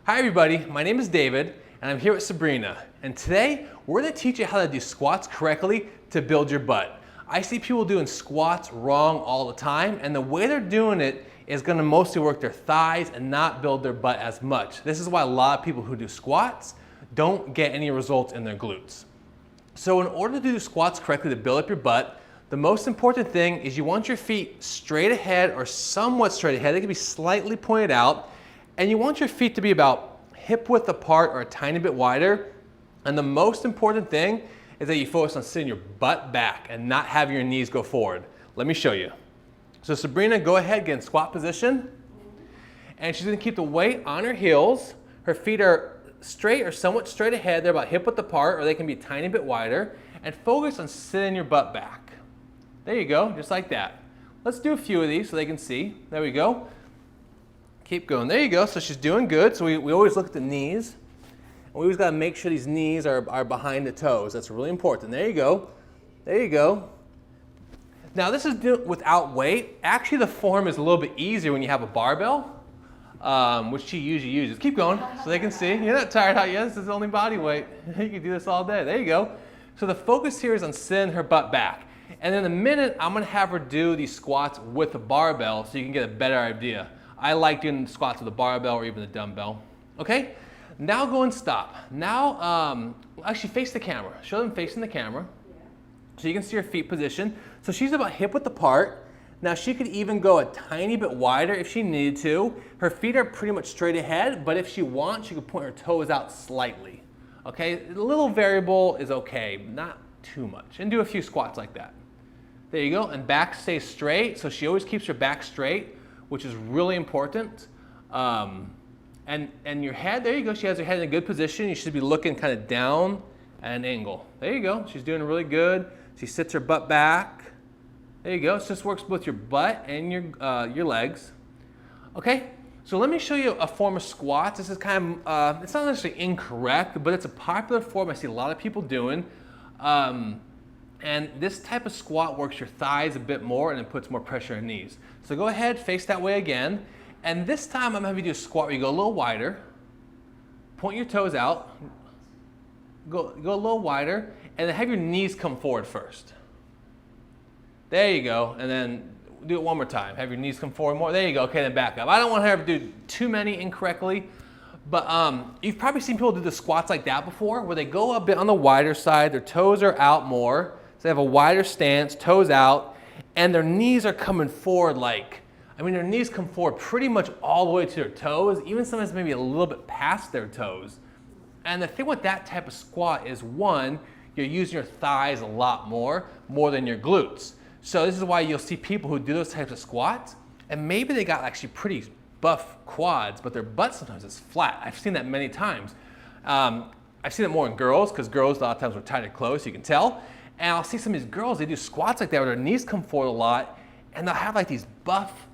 Hi everybody, my name is David and I'm here with Sabrina. And today we're going to teach you how to do squats correctly to build your butt. I see people doing squats wrong all the time, and the way they're doing it is going to mostly work their thighs and not build their butt as much. This is why a lot of people who do squats don't get any results in their glutes. So in order to do squats correctly to build up your butt, the most important thing is you want your feet straight ahead or somewhat straight ahead. They can be slightly pointed out. And you want your feet to be about hip width apart or a tiny bit wider. And the most important thing is that you focus on sitting your butt back and not having your knees go forward. Let me show you. So Sabrina, go ahead, get in squat position. And she's gonna keep the weight on her heels. Her feet are straight or somewhat straight ahead. They're about hip width apart, or they can be a tiny bit wider. And focus on sitting your butt back. There you go, just like that. Let's do a few of these so they can see. There we go. Keep going. There you go. So she's doing good. So we always look at the knees. And we always got to make sure these knees are behind the toes. That's really important. There you go. There you go. Now this is without weight. Actually, the form is a little bit easier when you have a barbell, which she usually uses. Keep going so they can see. You're not tired out yet. This is only body weight. You can do this all day. There you go. So the focus here is on sitting her butt back. And in a minute, I'm going to have her do these squats with a barbell so you can get a better idea. I like doing squats with a barbell or even a dumbbell. Okay, now go and stop. Now, actually face the camera. Show them facing the camera. So you can see her feet position. So she's about hip width apart. Now she could even go a tiny bit wider if she needed to. Her feet are pretty much straight ahead, but if she wants, she could point her toes out slightly. Okay, a little variable is okay, not too much. And do a few squats like that. There you go, and back stays straight. So she always keeps her back straight, which is really important. And your head, there you go. She has her head in a good position. You should be looking kind of down at an angle. There you go. She's doing really good. She sits her butt back. There you go. It just works both your butt and your legs. Okay, so let me show you a form of squats. This is kind of, it's not necessarily incorrect, but it's a popular form I see a lot of people doing. And this type of squat works your thighs a bit more and it puts more pressure on your knees. So go ahead, face that way again. And this time I'm going to have you do a squat where you go a little wider. Point your toes out. Go a little wider. And then have your knees come forward first. There you go. And then do it one more time. Have your knees come forward more. There you go. Okay, then back up. I don't want her to do too many incorrectly. But you've probably seen people do the squats like that before, where they go a bit on the wider side. Their toes are out more. So they have a wider stance, toes out, and their knees are coming forward their knees come forward pretty much all the way to their toes, even sometimes maybe a little bit past their toes. And the thing with that type of squat is, one, you're using your thighs a lot more than your glutes. So this is why you'll see people who do those types of squats, and maybe they got actually pretty buff quads, but their butt sometimes is flat. I've seen that many times. I've seen it more in girls, because girls a lot of times wear tighter clothes, so you can tell. And I'll see some of these girls, they do squats like that where their knees come forward a lot, and they'll have like these buff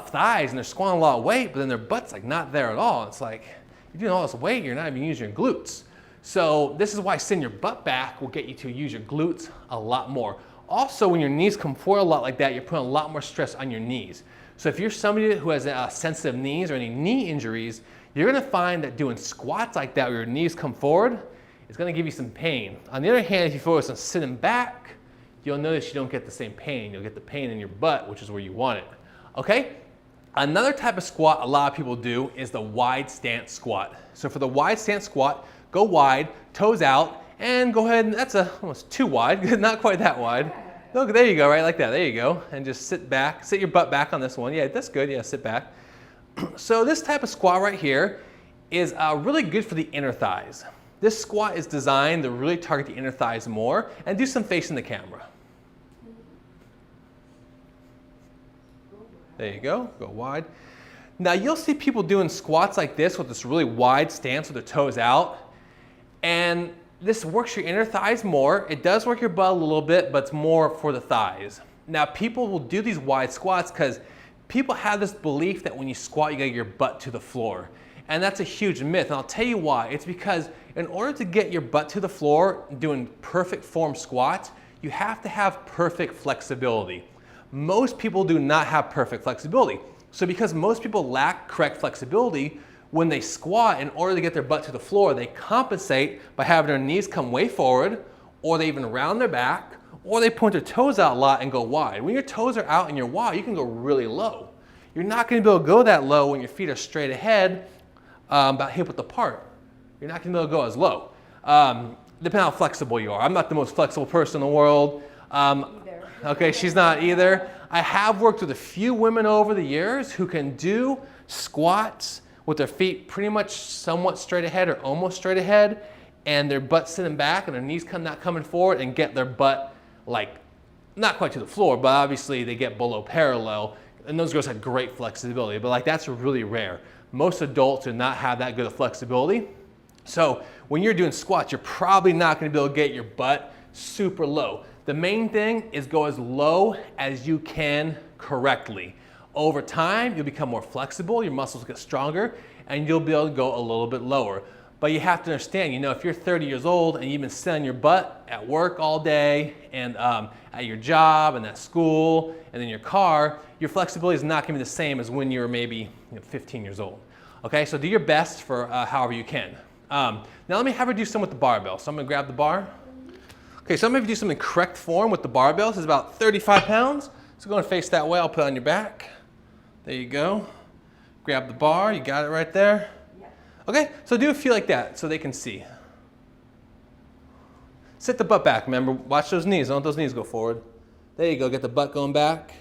thighs, and they're squatting a lot of weight, but then their butt's like not there at all. It's like, you're doing all this weight, you're not even using your glutes. So this is why sitting your butt back will get you to use your glutes a lot more. Also, when your knees come forward a lot like that, you're putting a lot more stress on your knees. So if you're somebody who has sensitive knees or any knee injuries, you're gonna find that doing squats like that where your knees come forward, it's going to give you some pain. On the other hand, if you focus on sitting back, you'll notice you don't get the same pain. You'll get the pain in your butt, which is where you want it. Okay? Another type of squat a lot of people do is the wide stance squat. So for the wide stance squat, go wide, toes out, and go ahead, and that's almost too wide, not quite that wide. Look, there you go, right like that, there you go. And just sit back, sit your butt back on this one. Yeah, that's good, yeah, sit back. So this type of squat right here is really good for the inner thighs. This squat is designed to really target the inner thighs more, and do some facing the camera. There you go, go wide. Now you'll see people doing squats like this with this really wide stance with their toes out, and this works your inner thighs more. It does work your butt a little bit, but it's more for the thighs. Now people will do these wide squats because people have this belief that when you squat, you gotta get your butt to the floor. And that's a huge myth, and I'll tell you why. It's because in order to get your butt to the floor doing perfect form squats, you have to have perfect flexibility. Most people do not have perfect flexibility. So because most people lack correct flexibility, when they squat, in order to get their butt to the floor, they compensate by having their knees come way forward, or they even round their back, or they point their toes out a lot and go wide. When your toes are out and you're wide, you can go really low. You're not going to be able to go that low when your feet are straight ahead, about hip width apart. You're not going to be able to go as low. Depending on how flexible you are. I'm not the most flexible person in the world. Okay, she's not either. I have worked with a few women over the years who can do squats with their feet pretty much somewhat straight ahead or almost straight ahead, and their butt sitting back and their knees not coming forward, and get their butt like not quite to the floor, but obviously they get below parallel, and those girls have great flexibility, but like that's really rare. Most adults do not have that good of flexibility. So when you're doing squats, you're probably not going to be able to get your butt super low. The main thing is go as low as you can correctly. Over time, you'll become more flexible, your muscles get stronger, and you'll be able to go a little bit lower. But you have to understand, you know, if you're 30 years old and you've been sitting on your butt at work all day, and at your job, and at school, and in your car, your flexibility is not going to be the same as when you were maybe 15 years old. Okay, so do your best for however you can. Now let me have her do some with the barbell. So I'm going to grab the bar. Okay, so I'm going to do some in correct form with the barbell. This is about 35 pounds. So go and face that way. I'll put it on your back. There you go. Grab the bar. You got it right there. Yeah. Okay, so do a few like that so they can see. Sit the butt back. Remember, watch those knees. Don't let those knees go forward. There you go. Get the butt going back.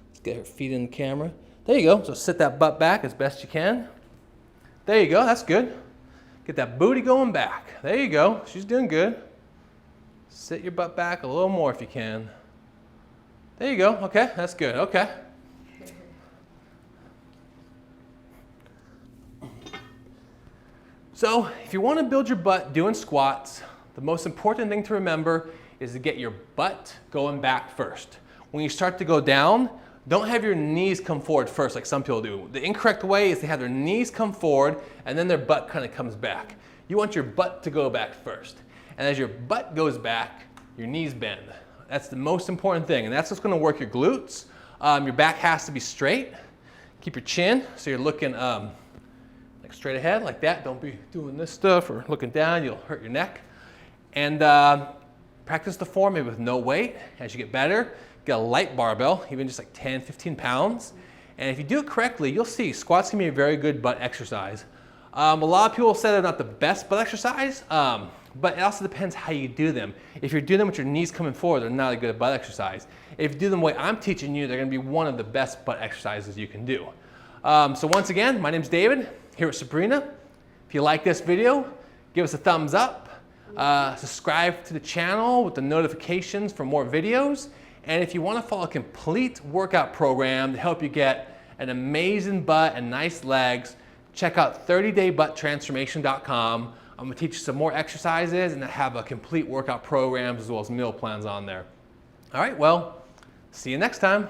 Let's get her feet in the camera. There you go. So sit that butt back as best you can. There you go. That's good. Get that booty going back. There you go. She's doing good. Sit your butt back a little more if you can. There you go. Okay, that's good. Okay. So if you want to build your butt doing squats, the most important thing to remember is to get your butt going back first. When you start to go down, don't have your knees come forward first like some people do. The incorrect way is to have their knees come forward and then their butt kind of comes back. You want your butt to go back first. And as your butt goes back, your knees bend. That's the most important thing, and that's what's going to work your glutes. Your back has to be straight. Keep your chin so you're looking like straight ahead like that. Don't be doing this stuff or looking down. You'll hurt your neck. And practice the form maybe with no weight. As you get better, get a light barbell, even just like 10, 15 pounds. And if you do it correctly, you'll see squats can be a very good butt exercise. A lot of people say they're not the best butt exercise, but it also depends how you do them. If you're doing them with your knees coming forward, they're not a good butt exercise. If you do them the way I'm teaching you, they're going to be one of the best butt exercises you can do. So once again, my name's David, here with Sabrina. If you like this video, give us a thumbs up. Subscribe to the channel with the notifications for more videos. And if you want to follow a complete workout program to help you get an amazing butt and nice legs, check out 30daybuttransformation.com. I'm going to teach you some more exercises and have a complete workout program as well as meal plans on there. All right, well, see you next time.